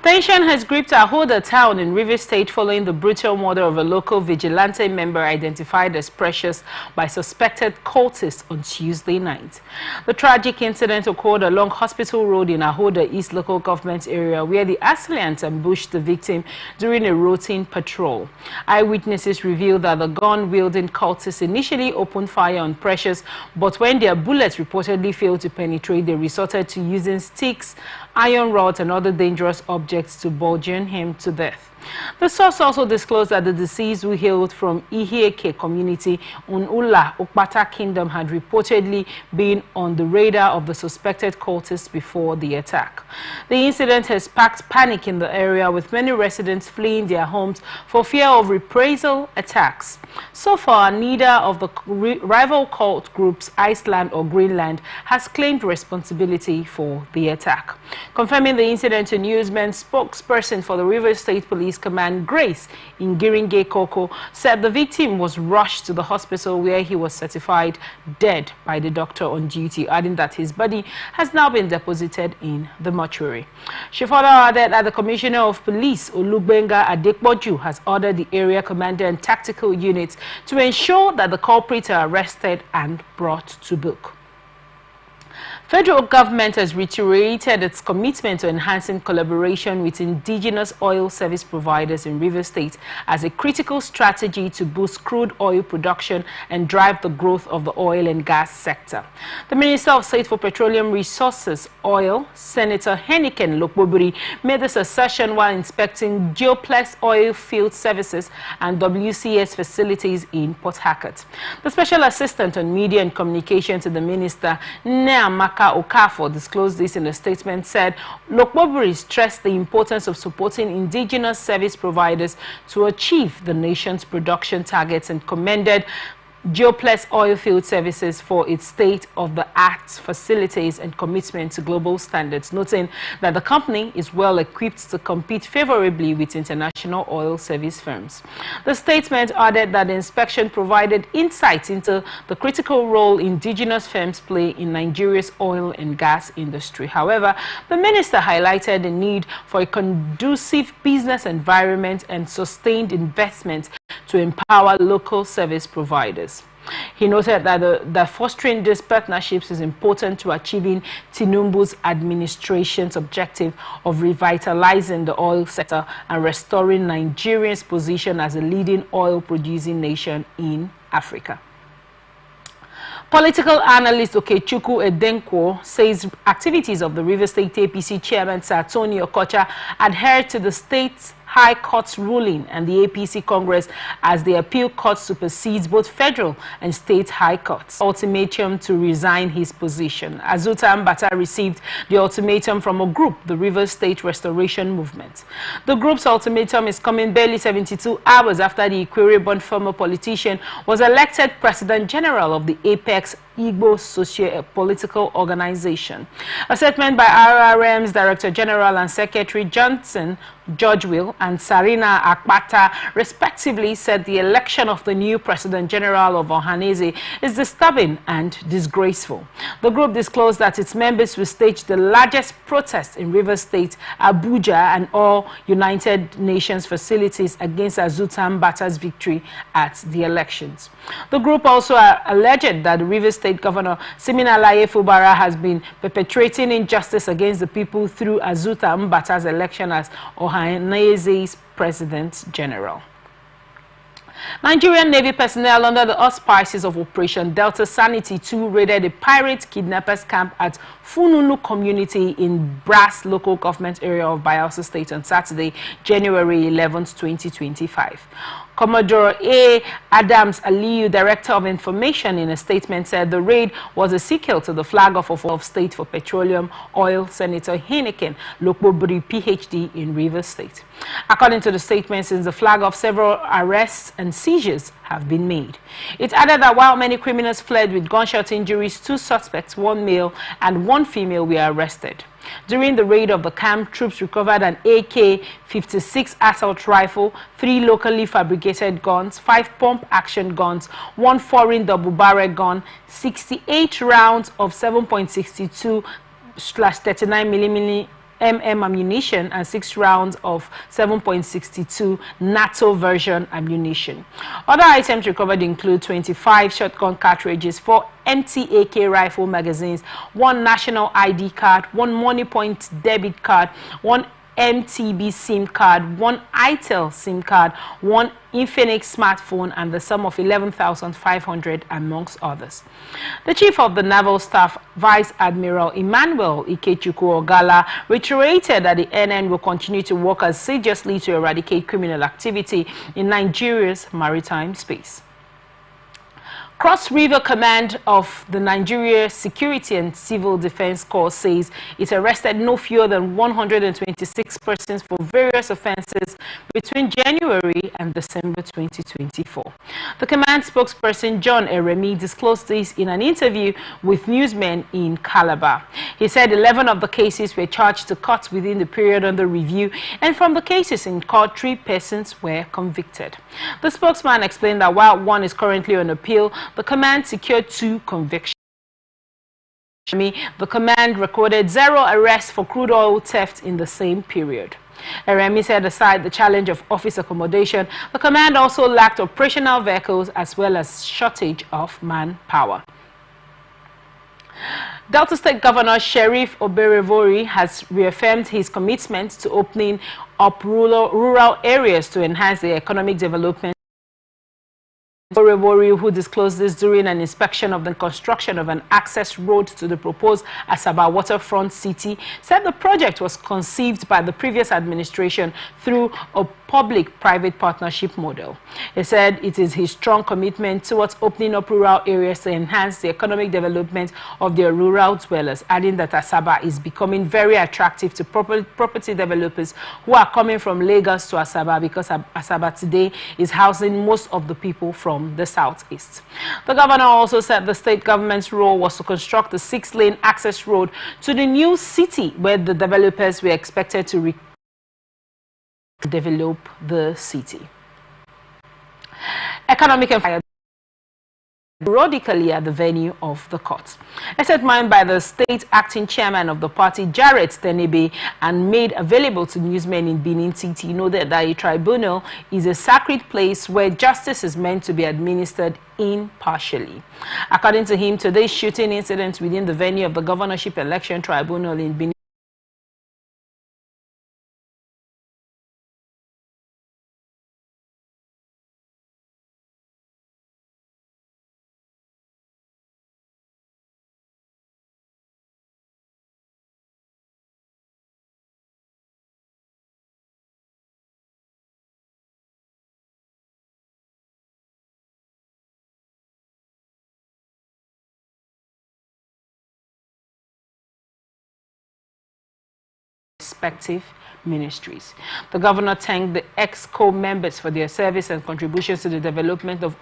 Tension has gripped Ahoda town in Rivers State following the brutal murder of a local vigilante member identified as Precious by suspected cultists on Tuesday night. The tragic incident occurred along Hospital Road in Ahoda East local government area where the assailants ambushed the victim during a routine patrol. Eyewitnesses revealed that the gun-wielding cultists initially opened fire on Precious, but when their bullets reportedly failed to penetrate, they resorted to using sticks, iron rods and other dangerous objects to bludgeon him to death. The source also disclosed that the deceased, who hailed from Ihieke community in Ula, Okpata Kingdom, had reportedly been on the radar of the suspected cultists before the attack. The incident has sparked panic in the area, with many residents fleeing their homes for fear of reprisal attacks. So far, neither of the rival cult groups, Iceland or Greenland, has claimed responsibility for the attack. Confirming the incident to newsmen, spokesperson for the Rivers State Police Command, Grace Ingiringe Koko, said the victim was rushed to the hospital where he was certified dead by the doctor on duty, adding that his body has now been deposited in the mortuary. She further added that the Commissioner of Police, Olugbenga Adekboju, has ordered the area commander and tactical units to ensure that the culprits are arrested and brought to book. Federal government has reiterated its commitment to enhancing collaboration with indigenous oil service providers in Rivers State as a critical strategy to boost crude oil production and drive the growth of the oil and gas sector. The Minister of State for Petroleum Resources, Oil, Senator Heineken Lokbobiri, made this assertion while inspecting Geoplex oil field services and WCS facilities in Port Harcourt. The Special Assistant on Media and Communication to the Minister, Neamaka Okafor, disclosed this in a statement, said Lokbobiri stressed the importance of supporting indigenous service providers to achieve the nation's production targets and commended Geoplex Oilfield Services for its state-of-the-art facilities and commitment to global standards, noting that the company is well equipped to compete favorably with international oil service firms. The statement added that the inspection provided insight into the critical role indigenous firms play in Nigeria's oil and gas industry. However, the minister highlighted the need for a conducive business environment and sustained investment to empower local service providers. He noted that fostering these partnerships is important to achieving Tinubu's administration's objective of revitalizing the oil sector and restoring Nigeria's position as a leading oil-producing nation in Africa. Political analyst Okechukwu Edenkwo says activities of the Rivers State APC chairman Sir Tony Okocha adhere to the state's High Court's ruling and the APC Congress as the appeal court supersedes both federal and state high courts' ultimatum to resign his position. Azuta Mbata received the ultimatum from a group, the Rivers State Restoration Movement. The group's ultimatum is coming barely 72 hours after the Ikwere-born former politician was elected President General of the Apex Igbo Socio-Political Organization. A statement by RRM's Director General and Secretary Johnson Georgeville and Sarina Akpata respectively said the election of the new President General of Ohanese is disturbing and disgraceful. The group disclosed that its members will stage the largest protest in Rivers State, Abuja and all United Nations facilities against Azuta Mbata's victory at the elections. The group also alleged that the Rivers State Governor Siminalaye Fubara has been perpetrating injustice against the people through Azuta Mbata's election as Ohanese's President General. Nigerian Navy personnel under the auspices of Operation Delta Sanity 2 raided a pirate kidnappers camp at Fununu community in Brass local government area of Bayelsa State on Saturday, January 11, 2025. Commodore A. Adams Aliyu, Director of Information, in a statement said the raid was a sequel to the flag off of State for Petroleum Oil Senator Heineken Lokbobiri, PhD, in Rivers State. According to the statement, since the flag off, several arrests and seizures have been made. It added that while many criminals fled with gunshot injuries, 2 suspects, 1 male and 1 female, were arrested. During the raid of the camp, troops recovered an AK-56 assault rifle, 3 locally fabricated guns, 5 pump-action guns, 1 foreign double-barrel gun, 68 rounds of 7.62/39mm ammunition and 6 rounds of 7.62 NATO version ammunition. Other items recovered include 25 shotgun cartridges, 4 empty AK rifle magazines, 1 national ID card, 1 MoneyPoint debit card, 1 MTB SIM card, 1 ITEL SIM card, 1 Infinix smartphone, and the sum of 11,500 amongst others. The Chief of the Naval Staff, Vice Admiral Emmanuel Ikechukwu Ogala, reiterated that the NN will continue to work assiduously to eradicate criminal activity in Nigeria's maritime space. Cross River Command of the Nigeria Security and Civil Defense Corps says it arrested no fewer than 126 persons for various offenses between January and December 2024. The command spokesperson John Eremi disclosed this in an interview with newsmen in Calabar. He said 11 of the cases were charged to court within the period under review, and from the cases in court, 3 persons were convicted. The spokesman explained that while 1 is currently on appeal, the command secured 2 convictions. The command recorded 0 arrests for crude oil theft in the same period. Eremi said aside the challenge of office accommodation, the command also lacked operational vehicles as well as shortage of manpower. Delta State Governor Sheriff Oberevori has reaffirmed his commitment to opening up rural areas to enhance the economic development. Oberevori, who disclosed this during an inspection of the construction of an access road to the proposed Asaba waterfront city, said the project was conceived by the previous administration through a public-private partnership model. He said it is his strong commitment towards opening up rural areas to enhance the economic development of their rural dwellers, adding that Asaba is becoming very attractive to property developers who are coming from Lagos to Asaba, because Asaba today is housing most of the people from the southeast. The governor also said the state government's role was to construct a 6-lane access road to the new city, where the developers were expected to develop the city. Economic and periodically at the venue of the court. A statement by the state acting chairman of the party, Jarrett Tenebe, and made available to newsmen in Benin City, noted that a tribunal is a sacred place where justice is meant to be administered impartially. According to him, today's shooting incident within the venue of the governorship election tribunal in Benin respective ministries. The governor thanked the ex-co members for their service and contributions to the development of